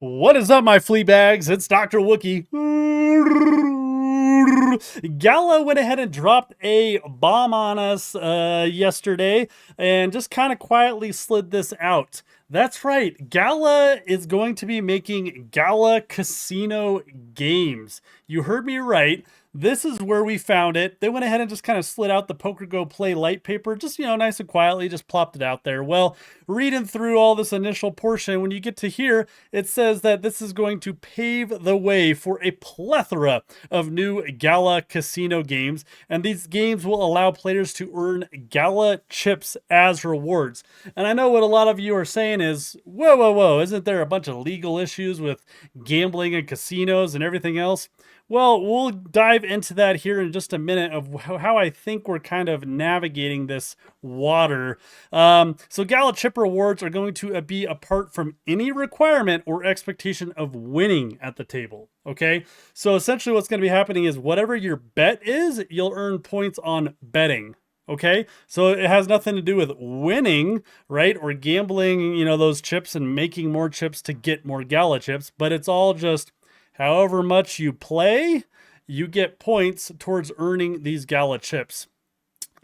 What is up, my flea bags? It's Dr. Wookiee. Gala went ahead and dropped a bomb on us yesterday and just kind of quietly slid this out. That's right, Gala is going to be making Gala casino games. You heard me right. This is where we found it. They went ahead and just kind of slid out the Poker Go Play Litepaper, just, nice and quietly, just plopped it out there. Well, reading through all this initial portion, when you get to here, it says that this is going to pave the way for a plethora of new Gala casino games, and these games will allow players to earn Gala chips as rewards. And I know what a lot of you are saying is, whoa, whoa, whoa, isn't there a bunch of legal issues with gambling and casinos and everything else? Well, we'll dive into that here in just a minute of how I think we're kind of navigating this water. So Gala chip rewards are going to be apart from any requirement or expectation of winning at the table. Okay, so essentially what's going to be happening is whatever your bet is, you'll earn points on betting. Okay, so it has nothing to do with winning, right? Or gambling, those chips and making more chips to get more Gala chips, but it's all just however much you play, you get points towards earning these Gala chips.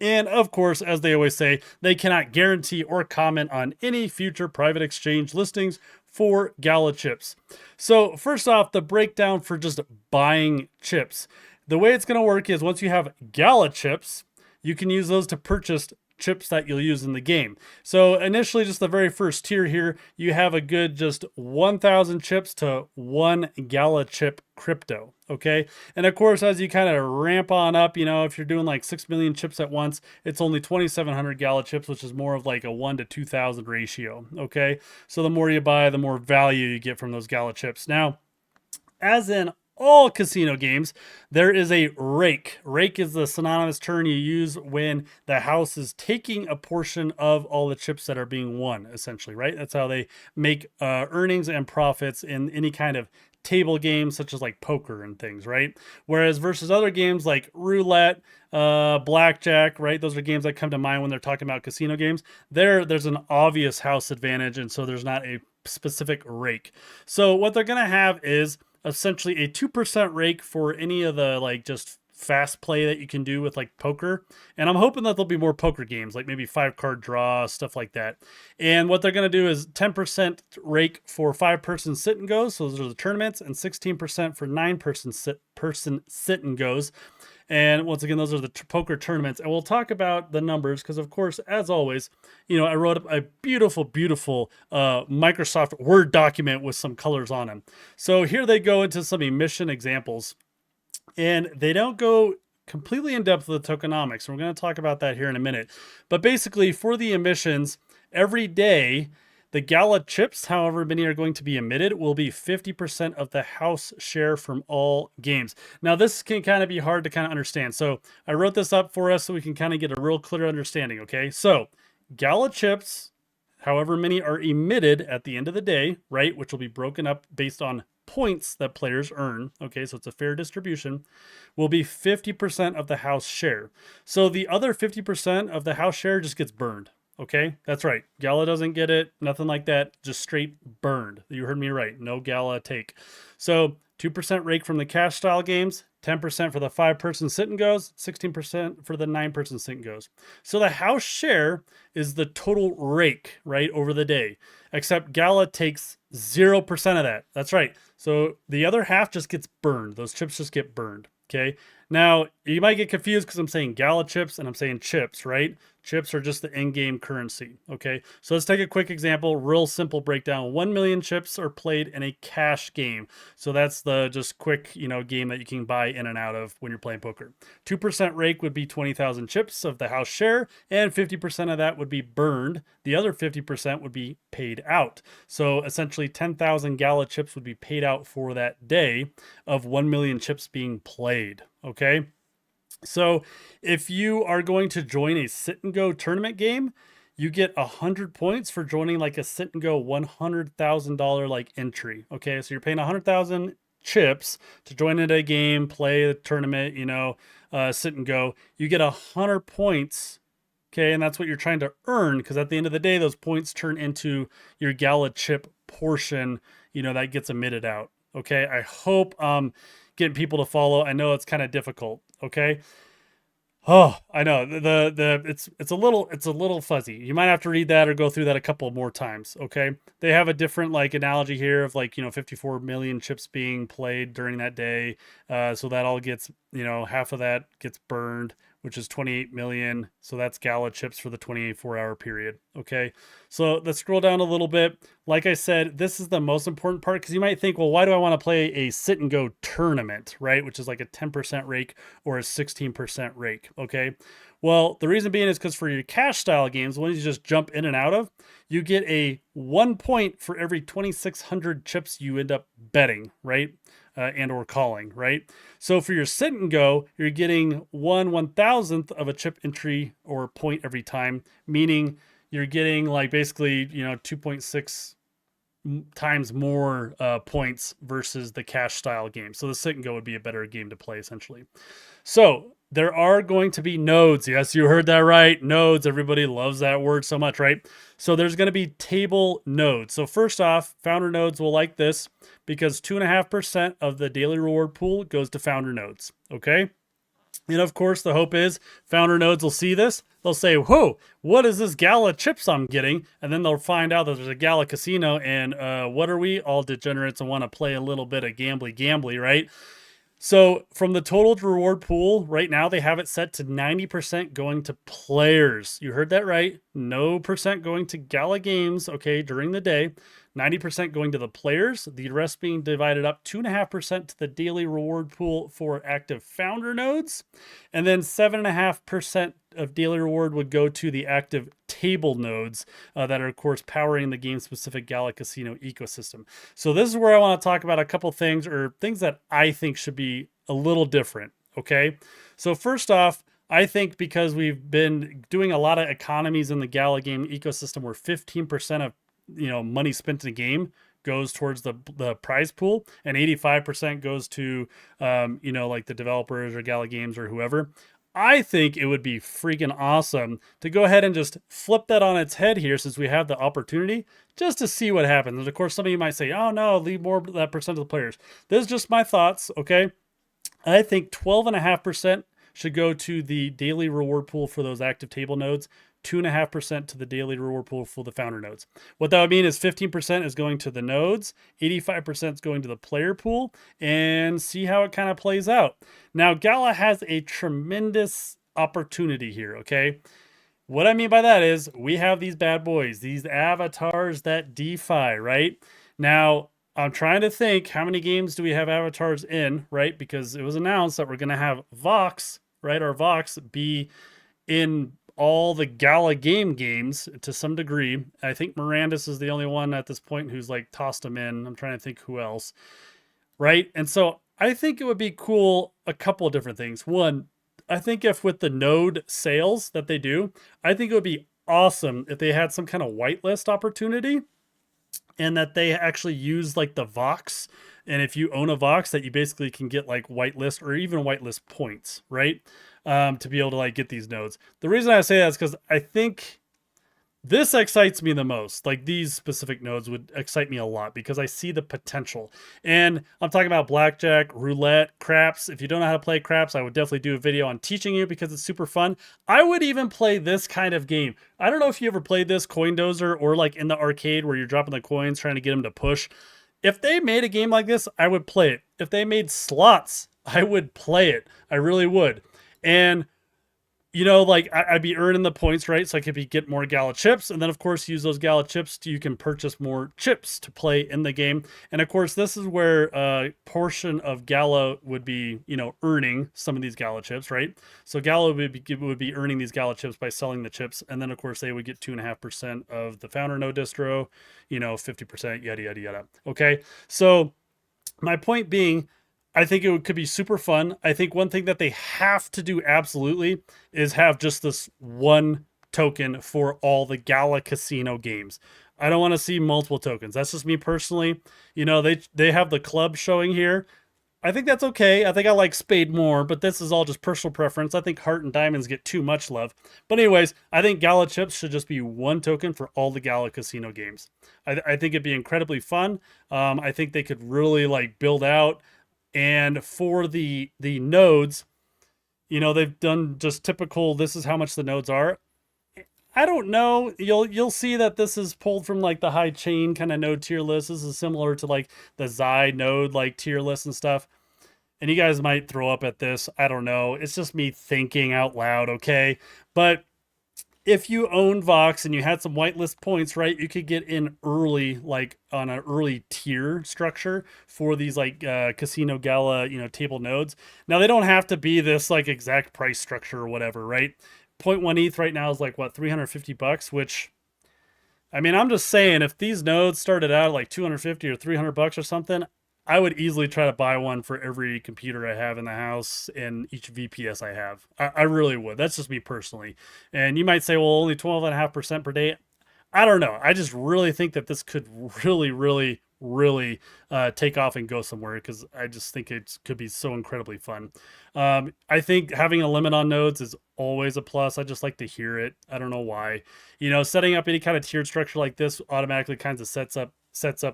And of course, as they always say, they cannot guarantee or comment on any future private exchange listings for Gala chips. So first off, the breakdown for just buying chips. The way it's going to work is once you have Gala chips, you can use those to purchase chips that you'll use in the game. So initially, just the very first tier here, you have a good just 1,000 chips to 1 Gala chip crypto. Okay. And of course, as you kind of ramp on up, if you're doing like 6 million chips at once, it's only 2,700 Gala chips, which is more of like a 1 to 2,000 ratio. Okay. So the more you buy, the more value you get from those Gala chips. Now, as in all casino games, there is a rake. Rake is the synonymous term you use when the house is taking a portion of all the chips that are being won, essentially, right? That's how they make earnings and profits in any kind of table games, such as like poker and things, right? Whereas versus other games like roulette, blackjack, right? Those are games that come to mind when they're talking about casino games. There's an obvious house advantage, and so there's not a specific rake. So what they're going to have is essentially a 2% rake for any of the like just fast play that you can do with like poker. And I'm hoping that there'll be more poker games, like maybe 5-card draw, stuff like that. And what they're going to do is 10% rake for 5-person sit and goes. So those are the tournaments, and 16% for 9-person sit and goes. And once again, those are the poker tournaments. And we'll talk about the numbers because, of course, as always, I wrote up a beautiful, beautiful Microsoft Word document with some colors on them. So here they go into some emission examples. And they don't go completely in depth with the tokenomics. And we're going to talk about that here in a minute. But basically, for the emissions, every day, the Gala chips, however many are going to be emitted, will be 50% of the house share from all games. Now, this can kind of be hard to kind of understand. So I wrote this up for us so we can kind of get a real clear understanding, okay? So Gala chips, however many are emitted at the end of the day, right, which will be broken up based on points that players earn, okay, so it's a fair distribution, will be 50% of the house share. So the other 50% of the house share just gets burned. Okay, that's right. Gala doesn't get it. Nothing like that. Just straight burned. You heard me right. No Gala take. So 2% rake from the cash style games, 10% for the 5-person sit and goes, 16% for the 9-person sit and goes. So the house share is the total rake, right, over the day. Except Gala takes 0% of that. That's right. So the other half just gets burned. Those chips just get burned. Okay. Now, you might get confused because I'm saying Gala chips and I'm saying chips, right? Chips are just the in-game currency, okay? So let's take a quick example, real simple breakdown. 1 million chips are played in a cash game. So that's the just quick, game that you can buy in and out of when you're playing poker. 2% rake would be 20,000 chips of the house share, and 50% of that would be burned. The other 50% would be paid out. So essentially 10,000 Gala chips would be paid out for that day of 1 million chips being played, okay? So if you are going to join a sit and go tournament game, you get 100 points for joining like a sit and go $100,000 like entry. Okay, so you're paying 100,000 chips to join in a game, play the tournament, sit and go. You get 100 points. Okay, and that's what you're trying to earn, because at the end of the day, those points turn into your Gala chip portion that gets emitted out. Okay. I hope getting people to follow. I know it's kind of difficult. Okay. Oh, I know. It's a little fuzzy. You might have to read that or go through that a couple more times, okay? They have a different like analogy here of like, 54 million chips being played during that day. So that all gets, half of that gets burned, which is 28 million. So that's Gala chips for the 24-hour period, okay? So let's scroll down a little bit. Like I said, this is the most important part because you might think, well, why do I want to play a sit and go tournament, right? Which is like a 10% rake or a 16% rake, okay? Well, the reason being is because for your cash style games, the ones you just jump in and out of, you get a 1 point for every 2,600 chips you end up betting, right? And or calling, right? So for your sit and go, you're getting 1/1000th of a chip entry or point every time, meaning you're getting like basically 2.6 times more points versus the cash style game. So the sit and go would be a better game to play essentially. So there are going to be nodes. Yes, you heard that right. Nodes. Everybody loves that word so much, right? So there's going to be table nodes. So first off, founder nodes will like this because 2.5% of the daily reward pool goes to founder nodes. Okay. And of course, the hope is founder nodes will see this. They'll say, whoa, what is this Gala chips I'm getting? And then they'll find out that there's a Gala casino. And what are we? All degenerates and want to play a little bit of gambly, right? So from the total reward pool, right now they have it set to 90% going to players. You heard that right. No percent going to Gala games, okay, during the day. 90% going to the players, the rest being divided up 2.5% to the daily reward pool for active founder nodes, and then 7.5% of daily reward would go to the active table nodes that are, of course, powering the game-specific Gala Casino ecosystem. So this is where I want to talk about a couple things or things that I think should be a little different, okay? So first off, I think because we've been doing a lot of economies in the Gala game ecosystem where 15% of money spent in a game goes towards the prize pool and 85% goes to like the developers or Gala Games or whoever. I think it would be freaking awesome to go ahead and just flip that on its head here since we have the opportunity just to see what happens. And of course, some of you might say, oh no, leave more of that percent of the players. This is just my thoughts, okay? I think 12.5% should go to the daily reward pool for those active table nodes. 2.5% to the daily reward pool for the founder nodes. What that would mean is 15% is going to the nodes, 85% is going to the player pool, and see how it kind of plays out. Now, Gala has a tremendous opportunity here, okay? What I mean by that is we have these bad boys, these avatars that DeFi, right? Now, I'm trying to think how many games do we have avatars in, right? Because it was announced that we're going to have Vox, right? Our Vox be in all the Gala games to some degree. I think Mirandus is the only one at this point who's like tossed them in. I'm trying to think who else, right? And so I think it would be cool, a couple of different things. One, I think if with the node sales that they do, I think it would be awesome if they had some kind of whitelist opportunity and that they actually use like the Vox. And if you own a Vox, that you basically can get like whitelist or even whitelist points, right? To be able to like get these nodes. The reason I say that is because I think this excites me the most. Like these specific nodes would excite me a lot because I see the potential. And I'm talking about blackjack, roulette, craps. If you don't know how to play craps, I would definitely do a video on teaching you because it's super fun. I would even play this kind of game. I don't know if you ever played this Coin Dozer or like in the arcade where you're dropping the coins trying to get them to push. If they made a game like this, I would play it. If they made slots, I would play it. I really would. And like I'd be earning the points, right? So I could get more Gala chips. And then of course, use those Gala chips you can purchase more chips to play in the game. And of course, this is where a portion of Gala would be, earning some of these Gala chips, right? So Gala would be earning these Gala chips by selling the chips. And then of course, they would get 2.5% of the founder node distro, 50%, yada, yada, yada. Okay. So my point being, I think it could be super fun. I think one thing that they have to do absolutely is have just this one token for all the Gala casino games. I don't want to see multiple tokens. That's just me personally. They have the club showing here. I think that's okay. I think I like Spade more, but this is all just personal preference. I think Heart and Diamonds get too much love. But anyways, I think Gala chips should just be one token for all the Gala casino games. I think it'd be incredibly fun. I think they could really like build out, and for the nodes, they've done just typical. This is how much the nodes are. I don't know. You'll see that this is pulled from like the high chain kind of node tier list. This is similar to like the Xi node like tier list and stuff. And you guys might throw up at this. I don't know. It's just me thinking out loud, okay? But if you owned Vox and you had some whitelist points, right, you could get in early, like on an early tier structure for these like Casino Gala, table nodes. Now they don't have to be this like exact price structure or whatever, right? Point 0.1 ETH right now is like what, $350, which I mean, I'm just saying, if these nodes started out at like 250 or $300 or something, I would easily try to buy one for every computer I have in the house and each VPS I have. I really would. That's just me personally. And you might say, well, only 12.5% per day. I don't know. I just really think that this could really, really, really take off and go somewhere because I just think it could be so incredibly fun. I think having a limit on nodes is always a plus. I just like to hear it. I don't know why. Setting up any kind of tiered structure like this automatically kind of sets up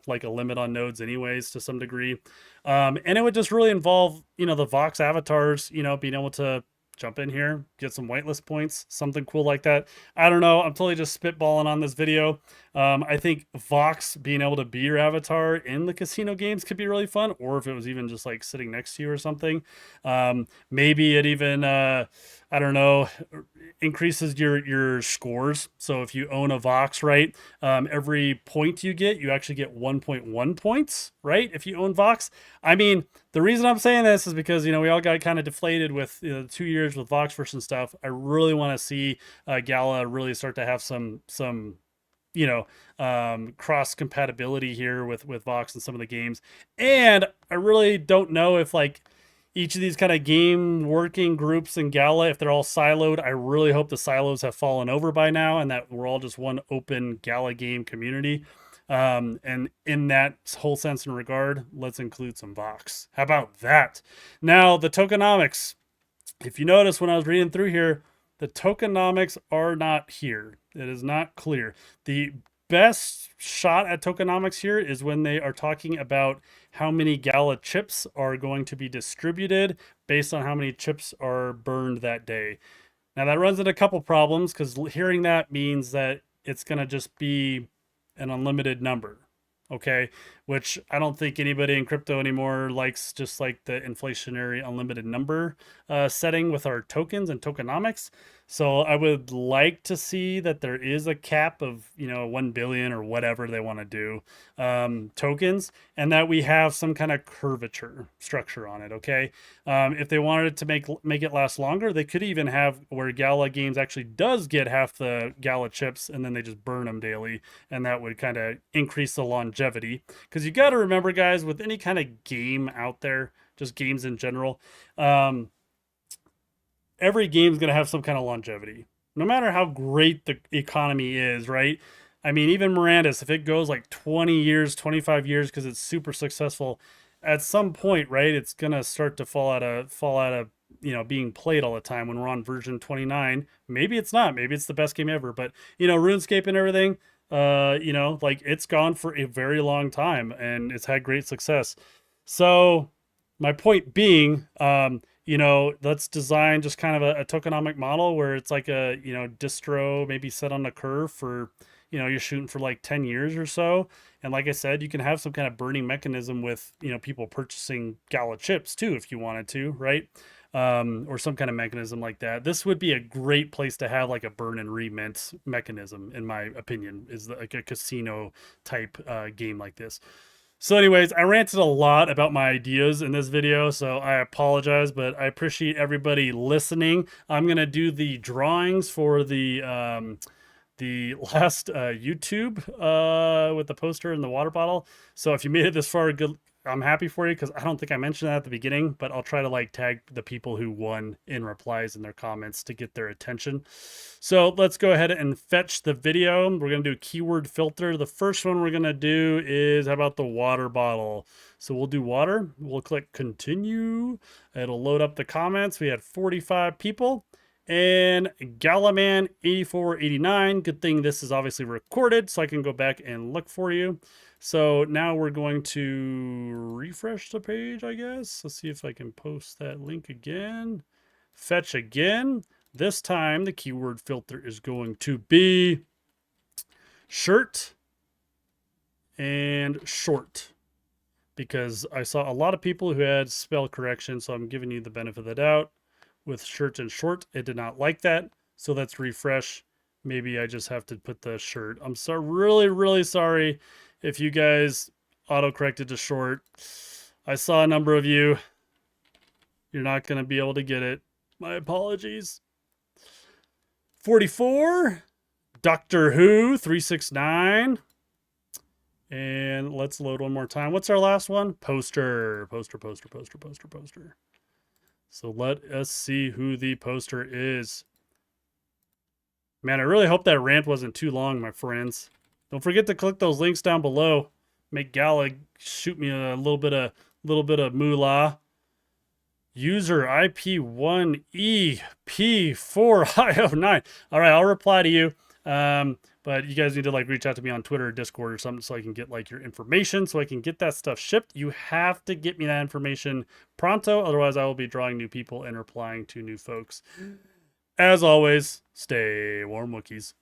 like a limit on nodes anyways to some degree. And it would just really involve, the Vox avatars, being able to jump in here, get some whitelist points, something cool like that. I don't know. I'm totally just spitballing on this video. I think Vox being able to be your avatar in the casino games could be really fun, or if it was even just like sitting next to you or something. Maybe it even, I don't know, increases your scores. So if you own a Vox, right, every point you get, you actually get 1.1 points, right? If you own Vox. I mean, the reason I'm saying this is because, we all got kind of deflated with 2 years with Voxverse and stuff. I really want to see Gala really start to have some cross compatibility here with Vox and some of the games. And I really don't know if like each of these kind of game working groups in Gala, if they're all siloed, I really hope the silos have fallen over by now and that we're all just one open Gala game community. And in that whole sense and regard, let's include some Vox. How about that? Now, the tokenomics. If you notice when I was reading through here, the tokenomics are not here. It is not clear. The best shot at tokenomics here is when they are talking about how many Gala chips are going to be distributed based on how many chips are burned that day. Now that runs into a couple problems because hearing that means that it's going to just be an unlimited number. Okay, which I don't think anybody in crypto anymore likes, just like the inflationary unlimited number setting with our tokens and tokenomics. So I would like to see that there is a cap of 1 billion or whatever they want to do tokens, and that we have some kind of curvature structure on it. Okay, if they wanted to make it last longer, they could even have where Gala Games actually does get half the Gala chips, and then they just burn them daily, and that would kind of increase the longevity. Because you got to remember, guys, with any kind of game out there, just games in general, every game's going to have some kind of longevity, no matter how great the economy is, right? I mean, even Miranda's, if it goes like 20 years, 25 years, because it's super successful, at some point, right, it's going to start to fall out of being played all the time when we're on version 29. Maybe it's not. Maybe it's the best game ever. But, RuneScape and everything, like it's gone for a very long time and it's had great success. So my point being, let's design just kind of a tokenomic model where it's like a, distro maybe set on a curve for, you're shooting for like 10 years or so. And like I said, you can have some kind of burning mechanism with, people purchasing Gala chips too, if you wanted to, right? Or some kind of mechanism like that. This would be a great place to have like a burn and remint mechanism, in my opinion, is like a casino type game like this. So anyways, I ranted a lot about my ideas in this video, so I apologize, but I appreciate everybody listening. I'm going to do the drawings for the last YouTube with the poster and the water bottle. So if you made it this far, good. I'm happy for you because I don't think I mentioned that at the beginning, but I'll try to like tag the people who won in replies in their comments to get their attention. So let's go ahead and fetch the video. We're going to do keyword filter. The first one we're going to do is, how about the water bottle? So we'll do water. We'll click continue. It'll load up the comments. We had 45 people. And Galaman 8489. Good thing this is obviously recorded so I can go back and look for you. So now we're going to refresh the page, I guess. Let's see if I can post that link again. Fetch again. This time the keyword filter is going to be shirt and short, because I saw a lot of people who had spell correction, so I'm giving you the benefit of the doubt. With shirt and short, it did not like that. So let's refresh. Maybe I just have to put the shirt. I'm so really sorry if you guys auto-corrected to short. I saw a number of you. You're not going to be able to get it. My apologies. 44. Doctor Who 369. And let's load one more time. What's our last one? Poster. Poster. So let us see who the poster is. Man, I really hope that rant wasn't too long, my friends. Don't forget to click those links down below. Make Gala shoot me a little bit of moolah. User IP1EP4I09. All right, I'll reply to you. But you guys need to like reach out to me on Twitter or Discord or something so I can get like your information, so I can get that stuff shipped. You have to get me that information pronto. Otherwise I will be drawing new people and replying to new folks. As always, stay warm, Wookiees.